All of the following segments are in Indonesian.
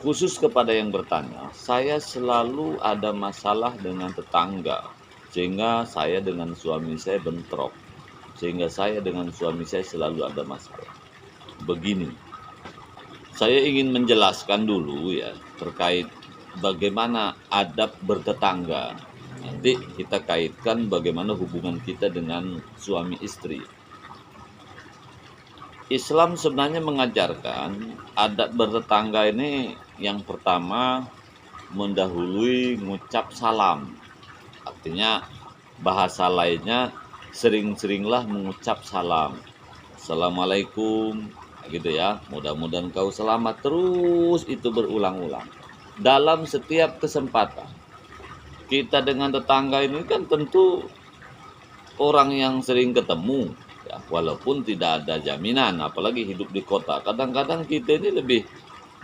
khusus kepada yang bertanya, saya selalu ada masalah dengan tetangga, sehingga saya dengan suami saya bentrok, sehingga saya dengan suami saya selalu ada masalah. Begini, saya ingin menjelaskan dulu ya terkait bagaimana adab bertetangga. Nanti kita kaitkan bagaimana hubungan kita dengan suami istri. Islam sebenarnya mengajarkan adab bertetangga ini yang pertama mendahului ngucap salam. Artinya bahasa lainnya sering-seringlah mengucap salam. Assalamualaikum gitu ya. Mudah-mudahan kau selamat, terus itu berulang-ulang. Dalam setiap kesempatan kita dengan tetangga ini kan tentu orang yang sering ketemu ya, walaupun tidak ada jaminan, apalagi hidup di kota. Kadang-kadang kita ini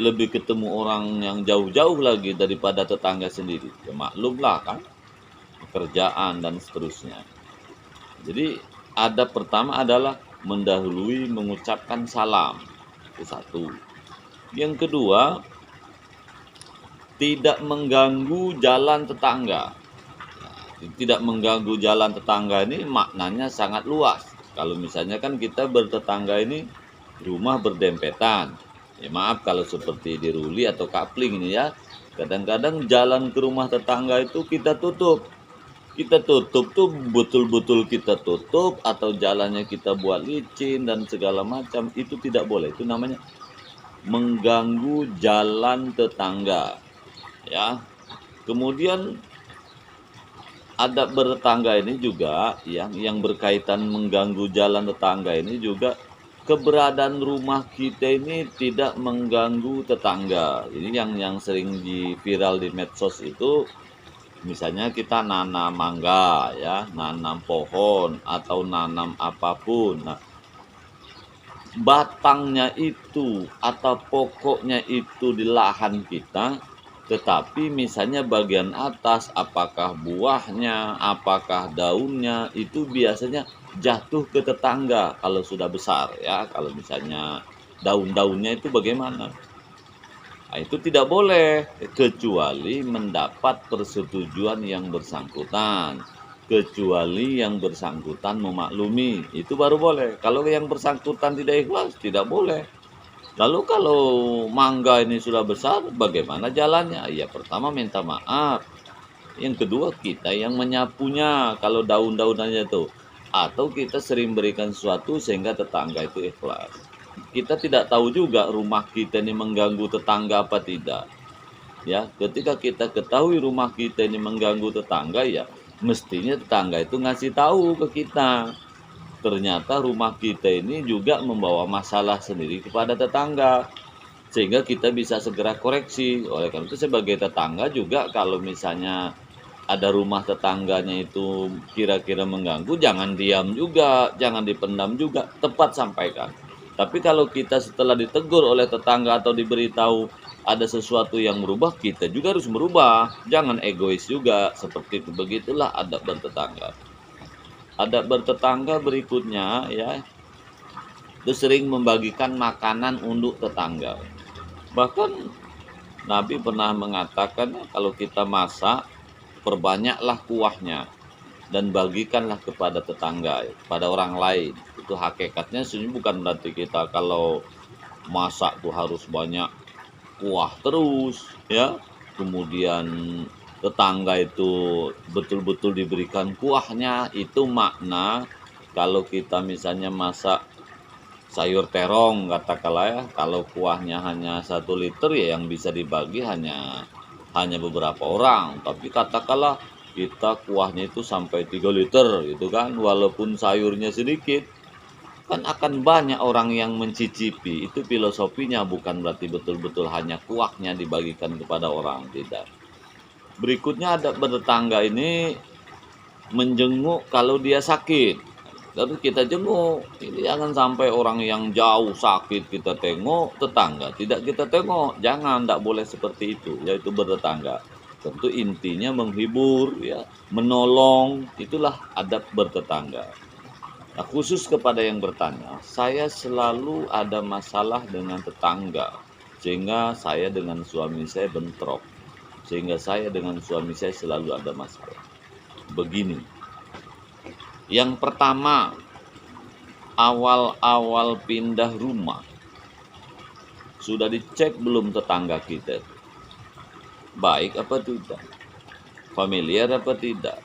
lebih ketemu orang yang jauh-jauh lagi daripada tetangga sendiri. Ya maklumlah kan, pekerjaan dan seterusnya. Jadi adab pertama adalah mendahului mengucapkan salam. Itu satu. Yang kedua, tidak mengganggu jalan tetangga. Tidak mengganggu jalan tetangga ini maknanya sangat luas. Kalau misalnya kan kita bertetangga ini rumah berdempetan. Ya maaf kalau seperti di Ruli atau Kapling ini ya. Kadang-kadang jalan ke rumah tetangga itu kita tutup. Kita tutup tuh betul-betul kita tutup, atau jalannya kita buat licin dan segala macam. Itu tidak boleh. Itu namanya mengganggu jalan tetangga. Ya. Kemudian adab bertetangga ini juga yang berkaitan mengganggu jalan tetangga ini juga keberadaan rumah kita ini tidak mengganggu tetangga. Ini yang sering viral di medsos itu, misalnya kita nanam mangga ya, nanam pohon atau nanam apapun. Nah, batangnya itu atau pokoknya itu di lahan kita, tetapi misalnya bagian atas, apakah buahnya, apakah daunnya, itu biasanya jatuh ke tetangga kalau sudah besar ya. Kalau misalnya daun-daunnya itu bagaimana? Nah, itu tidak boleh kecuali mendapat persetujuan yang bersangkutan. Kecuali yang bersangkutan memaklumi, itu baru boleh. Kalau yang bersangkutan tidak ikhlas, tidak boleh. Lalu kalau mangga ini sudah besar, bagaimana jalannya? Ya pertama minta maaf. Yang kedua kita yang menyapunya kalau daun-daunannya itu. Atau kita sering berikan sesuatu sehingga tetangga itu ikhlas. Kita tidak tahu juga rumah kita ini mengganggu tetangga apa tidak. Ya, ketika kita ketahui rumah kita ini mengganggu tetangga, ya mestinya tetangga itu ngasih tahu ke kita. Ternyata rumah kita ini juga membawa masalah sendiri kepada tetangga, sehingga kita bisa segera koreksi. Oleh karena itu sebagai tetangga juga kalau misalnya ada rumah tetangganya itu kira-kira mengganggu, jangan diam juga, jangan dipendam juga, tepat sampaikan. Tapi kalau kita setelah ditegur oleh tetangga atau diberitahu ada sesuatu yang merubah, kita juga harus merubah. Jangan egois juga, seperti itu. Begitulah adab bertetangga. Adab bertetangga berikutnya ya, itu sering membagikan makanan untuk tetangga. Bahkan Nabi pernah mengatakan kalau kita masak, perbanyaklah kuahnya dan bagikanlah kepada tetangga, kepada orang lain. Itu hakikatnya sebenarnya bukan berarti kita kalau masak tuh harus banyak kuah terus ya. Kemudian tetangga itu betul-betul diberikan kuahnya. Itu makna kalau kita misalnya masak sayur terong katakanlah ya, kalau kuahnya hanya 1 liter ya yang bisa dibagi hanya beberapa orang. Tapi katakanlah kita kuahnya itu sampai 3 liter gitu kan, walaupun sayurnya sedikit, kan akan banyak orang yang mencicipi. Itu filosofinya, bukan berarti betul-betul hanya kuahnya dibagikan kepada orang, tidak. Berikutnya adab bertetangga ini menjenguk kalau dia sakit. Lalu kita jenguk. Ini jangan sampai orang yang jauh sakit kita tengok, tetangga tidak kita tengok. Jangan, tidak boleh seperti itu, yaitu bertetangga. Tentu intinya menghibur ya, menolong, itulah adab bertetangga. Nah, khusus kepada yang bertanya, saya selalu ada masalah dengan tetangga, sehingga saya dengan suami saya bentrok, sehingga saya dengan suami saya selalu ada masalah. Begini, yang pertama, awal-awal pindah rumah, sudah dicek belum tetangga kita? Baik apa tidak? Familiar apa tidak?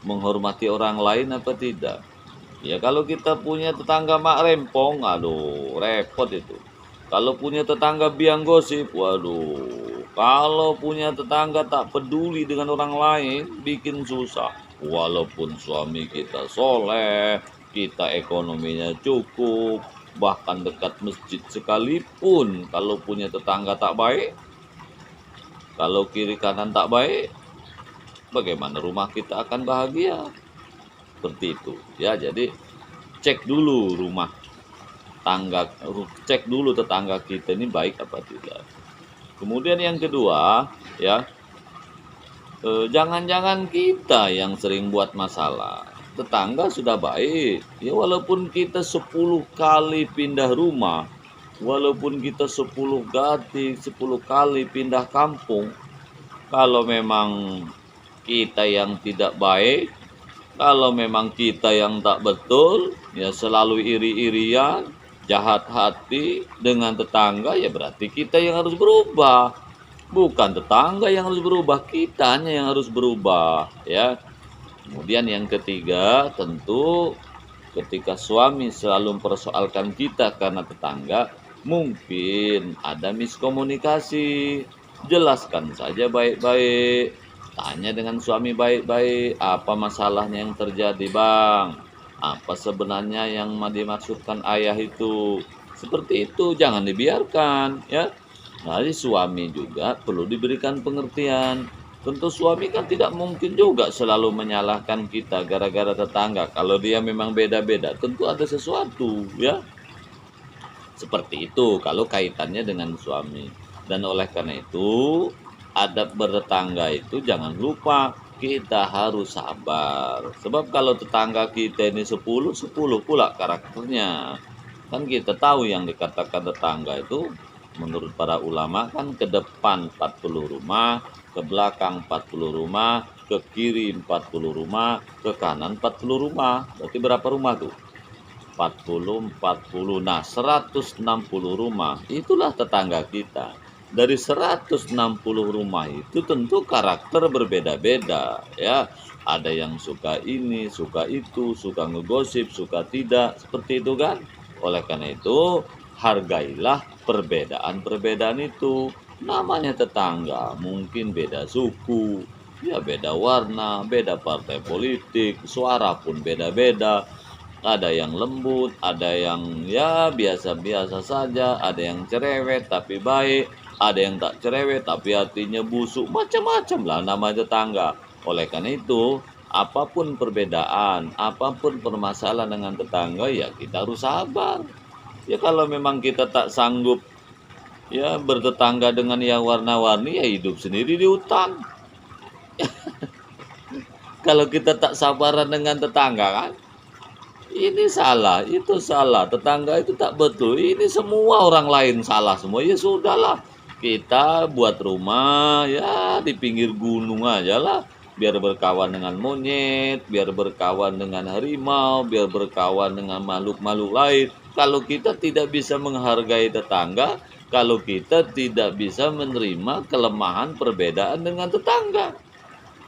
Menghormati orang lain apa tidak? Ya kalau kita punya tetangga mak rempong, aduh repot itu. Kalau punya tetangga biang gosip, waduh. Kalau punya tetangga tak peduli dengan orang lain, bikin susah. Walaupun suami kita soleh, kita ekonominya cukup, bahkan dekat masjid sekalipun, kalau punya tetangga tak baik, kalau kiri kanan tak baik, bagaimana rumah kita akan bahagia? Seperti itu ya. Jadi cek dulu rumah tangga, cek dulu tetangga kita ini baik apa tidak. Kemudian yang kedua ya, jangan-jangan kita yang sering buat masalah. Tetangga sudah baik ya, walaupun kita 10 kali pindah rumah, walaupun kita 10 kali pindah kampung, kalau memang kita yang tidak baik, kalau memang kita yang tak betul, ya selalu iri-irian, jahat hati dengan tetangga, ya berarti kita yang harus berubah. Bukan tetangga yang harus berubah, kitanya yang harus berubah, ya. Kemudian yang ketiga, tentu ketika suami selalu mempersoalkan kita karena tetangga, mungkin ada miskomunikasi. Jelaskan saja baik-baik. Tanya dengan suami baik-baik, apa masalahnya yang terjadi, Bang? Apa sebenarnya yang dimaksudkan ayah itu? Seperti itu, jangan dibiarkan, ya. Jadi suami juga perlu diberikan pengertian. Tentu suami kan tidak mungkin juga selalu menyalahkan kita gara-gara tetangga. Kalau dia memang beda-beda, tentu ada sesuatu, ya. Seperti itu kalau kaitannya dengan suami. Dan oleh karena itu, adab bertetangga itu jangan lupa kita harus sabar. Sebab kalau tetangga kita ini 10 pula karakternya. Kan kita tahu yang dikatakan tetangga itu menurut para ulama kan ke depan 40 rumah, ke belakang 40 rumah, ke kiri 40 rumah, ke kanan 40 rumah. Berarti berapa rumah tuh? 40. Nah, 160 rumah itulah tetangga kita. Dari 160 rumah itu tentu karakter berbeda-beda, ya. Ada yang suka ini, suka itu, suka ngegosip, suka tidak, seperti itu kan. Oleh karena itu, hargailah perbedaan-perbedaan itu. Namanya tetangga, mungkin beda suku, ya beda warna, beda partai politik, suara pun beda-beda. Ada yang lembut, ada yang ya biasa-biasa saja, ada yang cerewet tapi baik, ada yang tak cerewet tapi hatinya busuk, macam-macam lah nama tetangga. Oleh karena itu, apapun perbedaan, apapun permasalahan dengan tetangga, ya kita harus sabar. Ya kalau memang kita tak sanggup ya bertetangga dengan yang warna-warni, ya hidup sendiri di hutan. Kalau kita tak sabaran dengan tetangga kan, ini salah, itu salah, tetangga itu tak betul, ini semua orang lain salah semua. Ya sudahlah, kita buat rumah ya di pinggir gunung aja lah, biar berkawan dengan monyet, biar berkawan dengan harimau, biar berkawan dengan makhluk-makhluk lain. Kalau kita tidak bisa menghargai tetangga, kalau kita tidak bisa menerima kelemahan perbedaan dengan tetangga,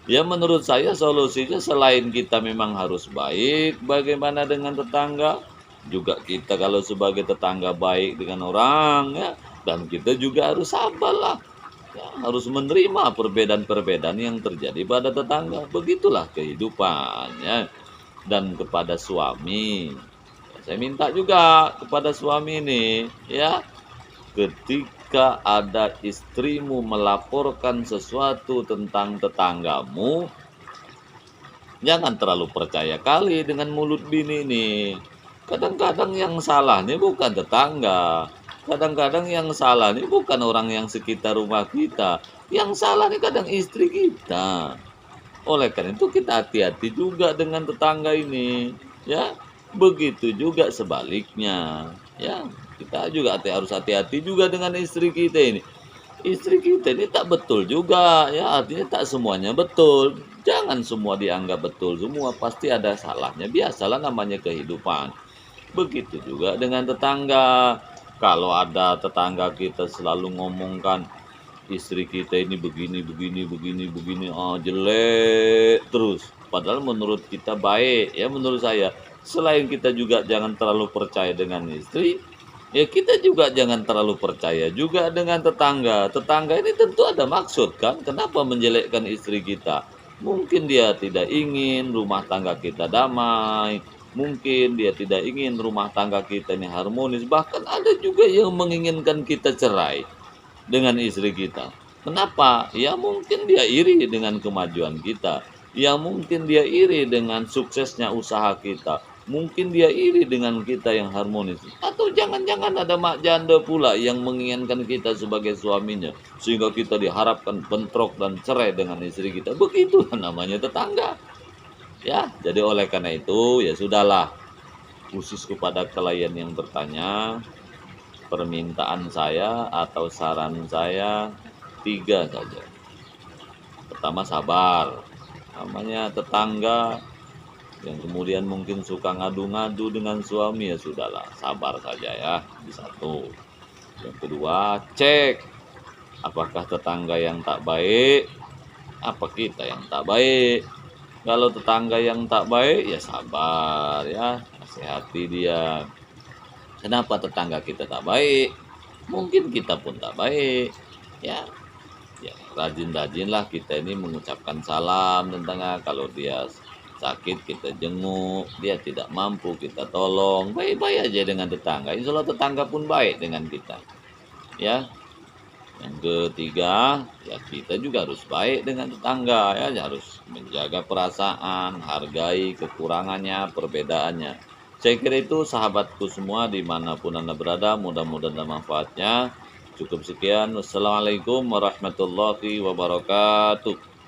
ya menurut saya solusinya selain kita memang harus baik bagaimana dengan tetangga, juga kita kalau sebagai tetangga baik dengan orang ya, dan kita juga harus sabar lah. Ya, harus menerima perbedaan-perbedaan yang terjadi pada tetangga. Begitulah kehidupannya. Dan kepada suami, saya minta juga kepada suami ini ya, ketika ada istrimu melaporkan sesuatu tentang tetanggamu, jangan terlalu percaya kali dengan mulut bini nih. Kadang-kadang yang salah nih bukan tetangga. Kadang-kadang yang salah nih bukan orang yang sekitar rumah kita. Yang salah nih kadang istri kita. Oleh karena itu kita hati-hati juga dengan tetangga ini. Ya, begitu juga sebaliknya. Ya, Kita juga harus hati-hati juga dengan istri kita ini. Istri kita ini tak betul juga, ya artinya tak semuanya betul. Jangan semua dianggap betul semua, pasti ada salahnya. Biasalah namanya kehidupan. Begitu juga dengan tetangga. Kalau ada tetangga kita selalu ngomongkan istri kita ini begini, begini, begini, begini, oh jelek terus. Padahal menurut kita baik, ya menurut saya. Selain kita juga jangan terlalu percaya dengan istri, ya kita juga jangan terlalu percaya juga dengan tetangga. Tetangga ini tentu ada maksud kan, kenapa menjelekkan istri kita? Mungkin dia tidak ingin rumah tangga kita damai, mungkin dia tidak ingin rumah tangga kita ini harmonis, bahkan ada juga yang menginginkan kita cerai dengan istri kita. Kenapa? Ya mungkin dia iri dengan kemajuan kita. Ya mungkin dia iri dengan suksesnya usaha kita. Mungkin dia iri dengan kita yang harmonis. Atau jangan-jangan ada mak janda pula yang menginginkan kita sebagai suaminya. Sehingga kita diharapkan bentrok dan cerai dengan istri kita. Begitulah namanya tetangga. Ya, jadi oleh karena itu ya sudahlah. Khusus kepada klien yang bertanya, permintaan saya atau saran saya 3 saja. Pertama sabar, namanya tetangga yang kemudian mungkin suka ngadu-ngadu dengan suami, ya sudahlah sabar saja ya, di satu. Yang kedua, cek apakah tetangga yang tak baik, apa kita yang tak baik. Kalau tetangga yang tak baik ya sabar ya, nasihati dia. Kenapa tetangga kita tak baik? Mungkin kita pun tak baik. Ya, ya rajin-rajinlah kita ini mengucapkan salam tentang kalau dia sakit kita jenguk, dia tidak mampu kita tolong. Baik-baik aja dengan tetangga. Insya Allah tetangga pun baik dengan kita. Ya, yang ketiga, ya kita juga harus baik dengan tetangga ya, harus menjaga perasaan, hargai kekurangannya, perbedaannya. Saya kira itu sahabatku semua dimanapun Anda berada, mudah-mudahan ada manfaatnya. Cukup sekian. Wassalamualaikum warahmatullahi wabarakatuh.